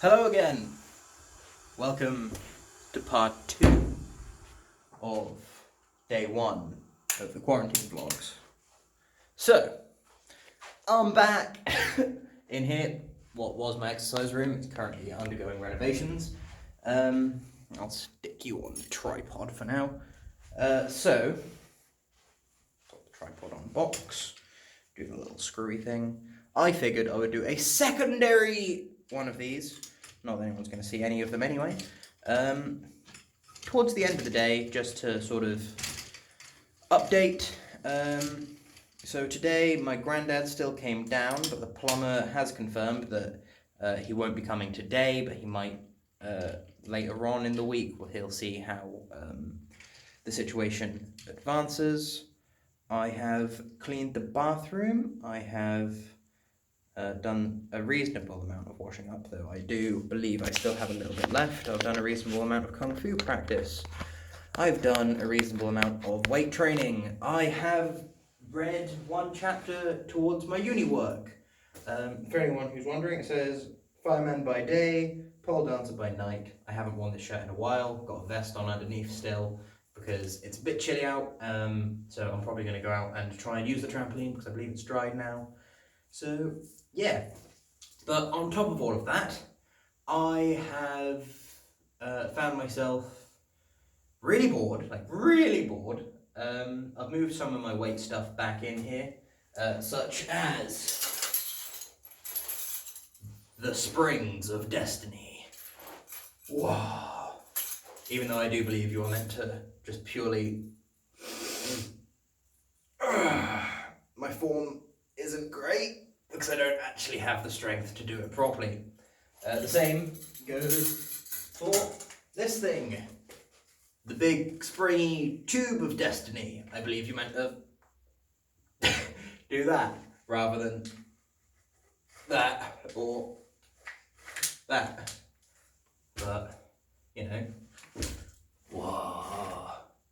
Hello again! Welcome to part 2 of day 1 of the quarantine vlogs. So, I'm back in here, what was my exercise room. It's currently undergoing renovations. I'll stick you on the tripod for now. So, put the tripod on the box, do the little screwy thing. I figured I would do a secondary one of these. Not that anyone's going to see any of them anyway. Towards the end of the day, just to sort of update. So today, my granddad still came down, but the plumber has confirmed that he won't be coming today, but he might later on in the week. He'll see how the situation advances. I have cleaned the bathroom. I have done a reasonable amount of washing up, though I do believe I still have a little bit left. I've done a reasonable amount of kung fu practice. I've done a reasonable amount of weight training. I have read one chapter towards my uni work. For anyone who's wondering, it says fireman by day, pole dancer by night. I haven't worn this shirt in a while, got a vest on underneath still because it's a bit chilly out, so I'm probably going to go out and try and use the trampoline because I believe it's dried now. So yeah, but on top of all of that, I have found myself really bored, I've moved some of my weight stuff back in here, such as the Springs of Destiny. Wow. Even though I do believe you are meant to just purely... my form isn't great, because I don't actually have the strength to do it properly. The same goes for this thing. The big springy tube of destiny. I believe you meant to do that rather than that or that. But, you know, whoa,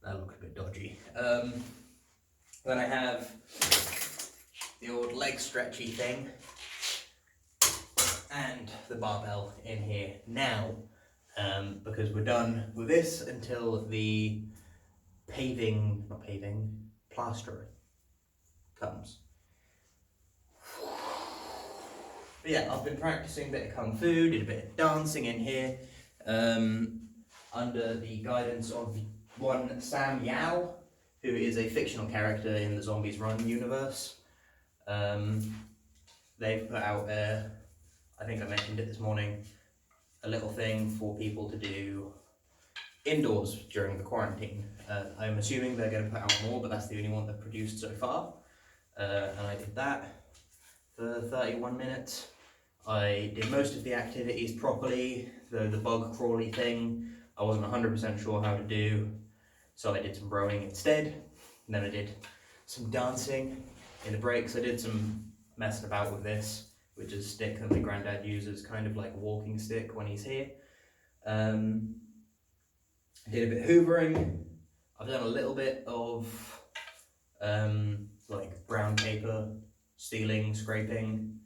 that looked a bit dodgy. Then I have the old leg stretchy thing and the barbell in here now, because we're done with this until the plastering comes. But yeah, I've been practicing a bit of kung fu, did a bit of dancing in here, under the guidance of one Sam Yao, who is a fictional character in the Zombies Run universe. They've put out I think I mentioned it this morning, a little thing for people to do indoors during the quarantine. I'm assuming they're going to put out more, but that's the only one they've produced so far. And I did that for 31 minutes. I did most of the activities properly. The bug crawly thing, I wasn't 100% sure how to do, so I did some rowing instead. And then I did some dancing. In the breaks, I did some messing about with this, which is a stick that my granddad uses, kind of like a walking stick when he's here. I did a bit of hoovering. I've done a little bit of like brown paper stealing, scraping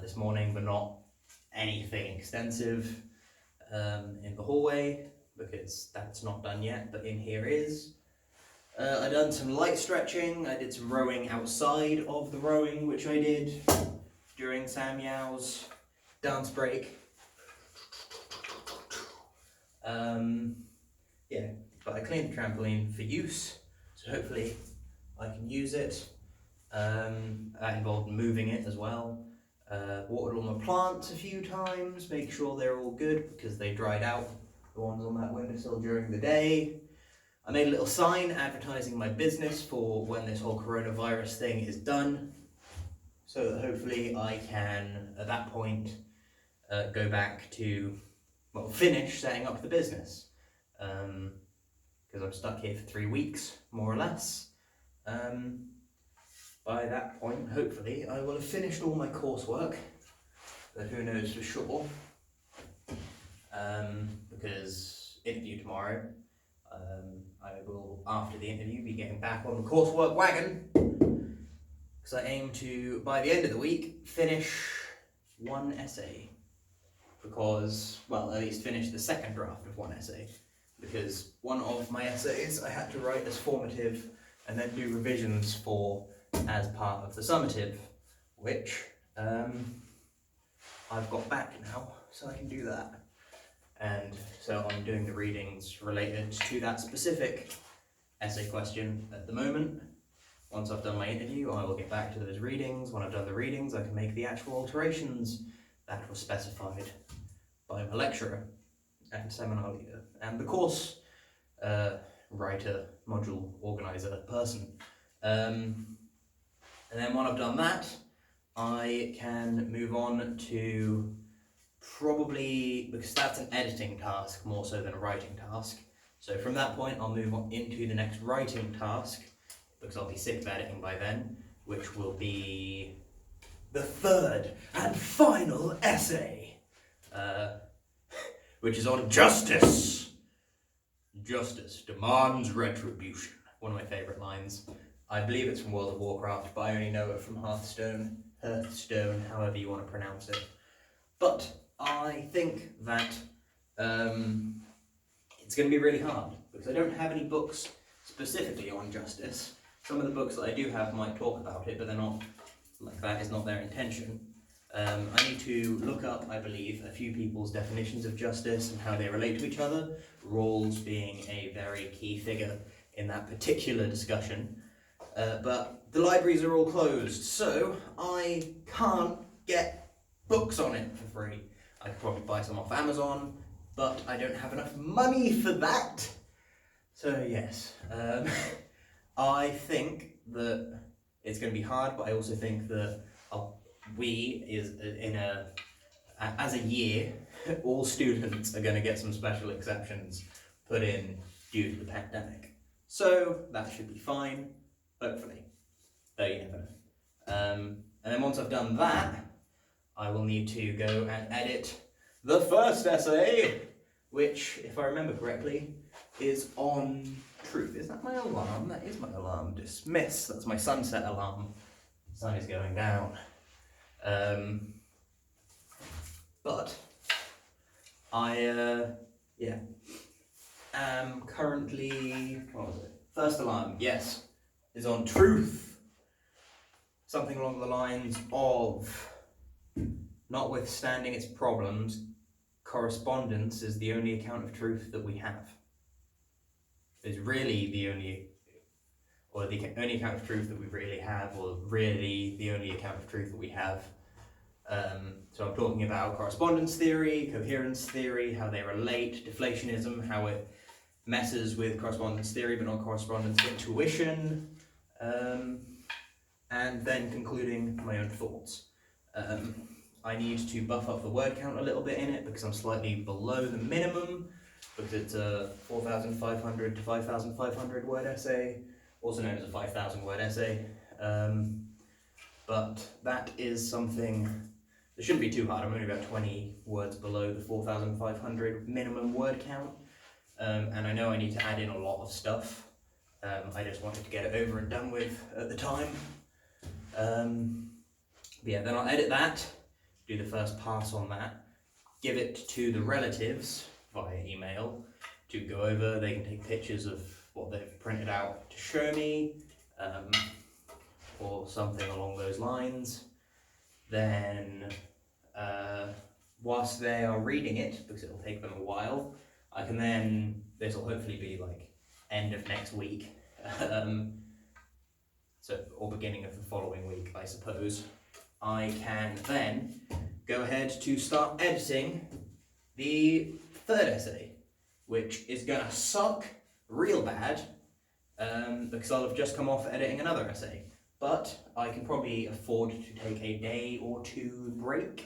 this morning, but not anything extensive in the hallway, because that's not done yet, but in here is. I done some light stretching. I did some rowing outside of the rowing, which I did during Sam Yao's dance break. Yeah, but I cleaned the trampoline for use, so hopefully I can use it. That involved moving it as well. Watered all my plants a few times, make sure they're all good because they dried out, the ones on that windowsill during the day. I made a little sign advertising my business for when this whole coronavirus thing is done, so that hopefully I can, at that point, go back to, well, finish setting up the business. Because I'm stuck here for 3 weeks, more or less. By that point, hopefully, I will have finished all my coursework, but who knows for sure. Because interview tomorrow. I will, after the interview, be getting back on the coursework wagon, because I aim to, by the end of the week, finish one essay. because, well, at least finish the second draft of one essay, because one of my essays I had to write as formative and then do revisions for as part of the summative, which I've got back now, so I can do that. And so I'm doing the readings related to that specific essay question at the moment. Once I've done my interview, I will get back to those readings. When I've done the readings, I can make the actual alterations that were specified by my lecturer and seminar leader and the course writer, module organizer person. And then when I've done that, I can move on to probably, because that's an editing task more so than a writing task. So from that point, I'll move on into the next writing task, because I'll be sick of editing by then, which will be the third and final essay, which is on justice. Justice demands retribution. One of my favourite lines. I believe it's from World of Warcraft, but I only know it from Hearthstone, however you want to pronounce it. But I think that it's going to be really hard, because I don't have any books specifically on justice. Some of the books that I do have might talk about it, but they're not, like, that is not their intention. I need to look up, I believe, a few people's definitions of justice and how they relate to each other, Rawls being a very key figure in that particular discussion. But the libraries are all closed, so I can't get books on it for free. I could probably buy some off Amazon, but I don't have enough money for that. So yes, I think that it's going to be hard, but I also think that as a year, all students are going to get some special exceptions put in due to the pandemic. So that should be fine, hopefully. Though you never know. And then once I've done that, I will need to go and edit the first essay, which, if I remember correctly, is on truth. Is that my alarm? That is my alarm. Dismiss. That's my sunset alarm. The sun is going down. But I am currently, what was it? First alarm, yes, is on truth. Something along the lines of, notwithstanding its problems, correspondence is the only account of truth that we have. Is really the only account of truth that we really have, or really the only account of truth that we have. So I'm talking about correspondence theory, coherence theory, how they relate, deflationism, how it messes with correspondence theory but not correspondence intuition, and then concluding my own thoughts. I need to buff up the word count a little bit in it because I'm slightly below the minimum, because it's a 4,500 to 5,500 word essay, also known as a 5,000 word essay. But that is something that shouldn't be too hard. I'm only about 20 words below the 4,500 minimum word count. And I know I need to add in a lot of stuff. I just wanted to get it over and done with at the time. But yeah, then I'll edit that, do the first pass on that, give it to the relatives via email to go over. They can take pictures of what they've printed out to show me, or something along those lines. Then, whilst they are reading it, because it'll take them a while, I can then, this will hopefully be like end of next week, or beginning of the following week, I suppose. I can then go ahead to start editing the third essay, which is gonna suck real bad, because I'll have just come off editing another essay. But I can probably afford to take a day or two break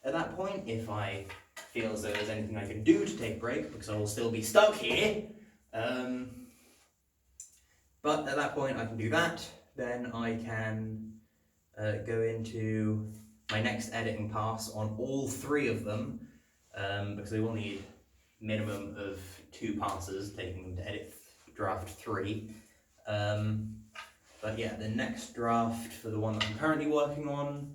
at that point if I feel as though there's anything I can do to take a break, because I will still be stuck here. But at that point I can do that. Then I can go into my next editing pass on all three of them, because they will need minimum of 2 passes, taking them to edit draft 3. But yeah, the next draft for the one that I'm currently working on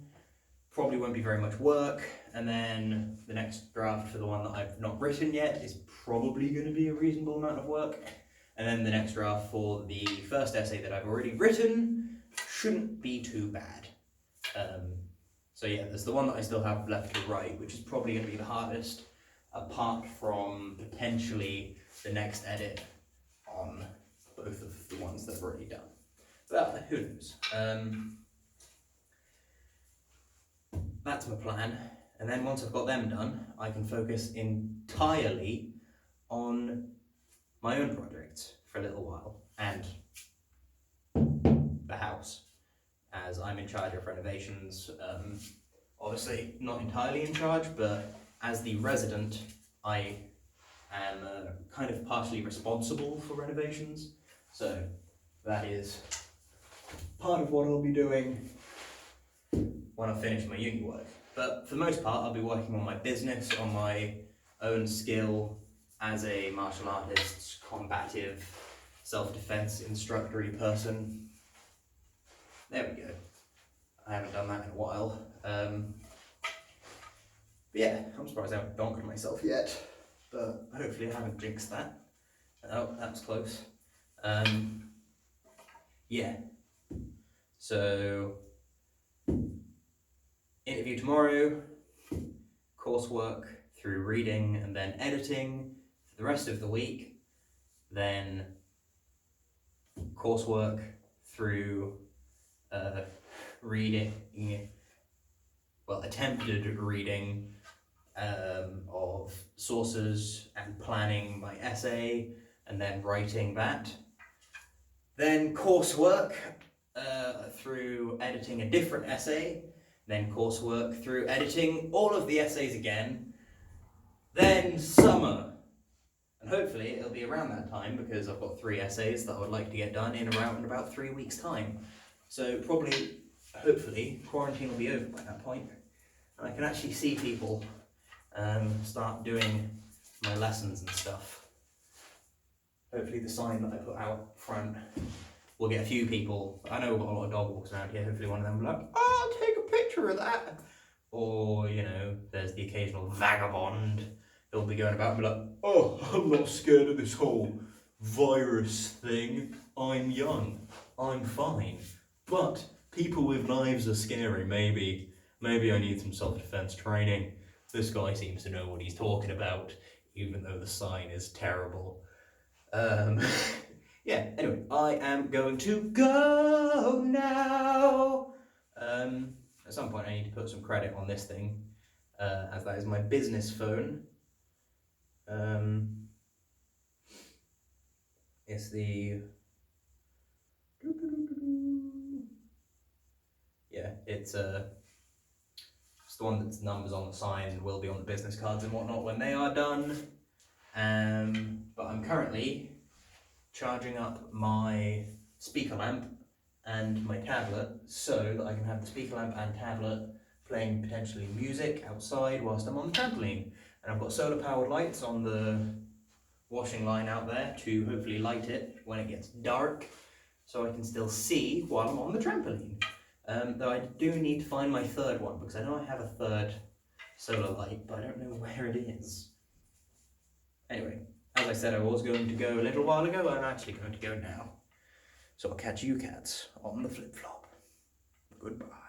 probably won't be very much work, and then the next draft for the one that I've not written yet is probably going to be a reasonable amount of work, and then the next draft for the first essay that I've already written shouldn't be too bad. So yeah, there's the one that I still have left to write, which is probably going to be the hardest, apart from potentially the next edit on both of the ones that I've already done. But who knows? That's my plan, and then once I've got them done, I can focus entirely on my own projects for a little while, and the house, as I'm in charge of renovations. Obviously not entirely in charge, but as the resident, I am kind of partially responsible for renovations, so that is part of what I'll be doing when I finish my uni work. But for the most part, I'll be working on my business, on my own skill as a martial artist, combative, self-defense instructor-y person. There we go. I haven't done that in a while. But yeah, I'm surprised I haven't donked myself yet, but hopefully I haven't jinxed that. Oh, that was close. Yeah. So, interview tomorrow, coursework through reading and then editing for the rest of the week, then coursework through reading, well, attempted reading of sources and planning my essay and then writing that. Then coursework through editing a different essay, then coursework through editing all of the essays again, then summer. And hopefully it'll be around that time, because I've got 3 essays that I would like to get done in around about 3 weeks' time. So probably, hopefully, quarantine will be over by that point, and I can actually see people start doing my lessons and stuff. Hopefully the sign that I put out front will get a few people. I know we've got a lot of dog walks around here. Hopefully one of them will be like, oh, I'll take a picture of that. Or, you know, there's the occasional vagabond who'll be going about and be like, oh, I'm not scared of this whole virus thing. I'm young. I'm fine. But people with knives are scary. Maybe I need some self-defense training. This guy seems to know what he's talking about, even though the sign is terrible. Yeah, anyway, I am going to go now. At some point I need to put some credit on this thing, as that is my business phone. It's the... Yeah, it's the one that's numbers on the sign and will be on the business cards and whatnot when they are done. But I'm currently charging up my speaker lamp and my tablet so that I can have the speaker lamp and tablet playing potentially music outside whilst I'm on the trampoline. And I've got solar powered lights on the washing line out there to hopefully light it when it gets dark, so I can still see while I'm on the trampoline. Though I do need to find my third one, because I know I have a third solar light, but I don't know where it is. Anyway, as I said I was going to go a little while ago, I'm actually going to go now. So I'll catch you cats on the flip-flop. Goodbye.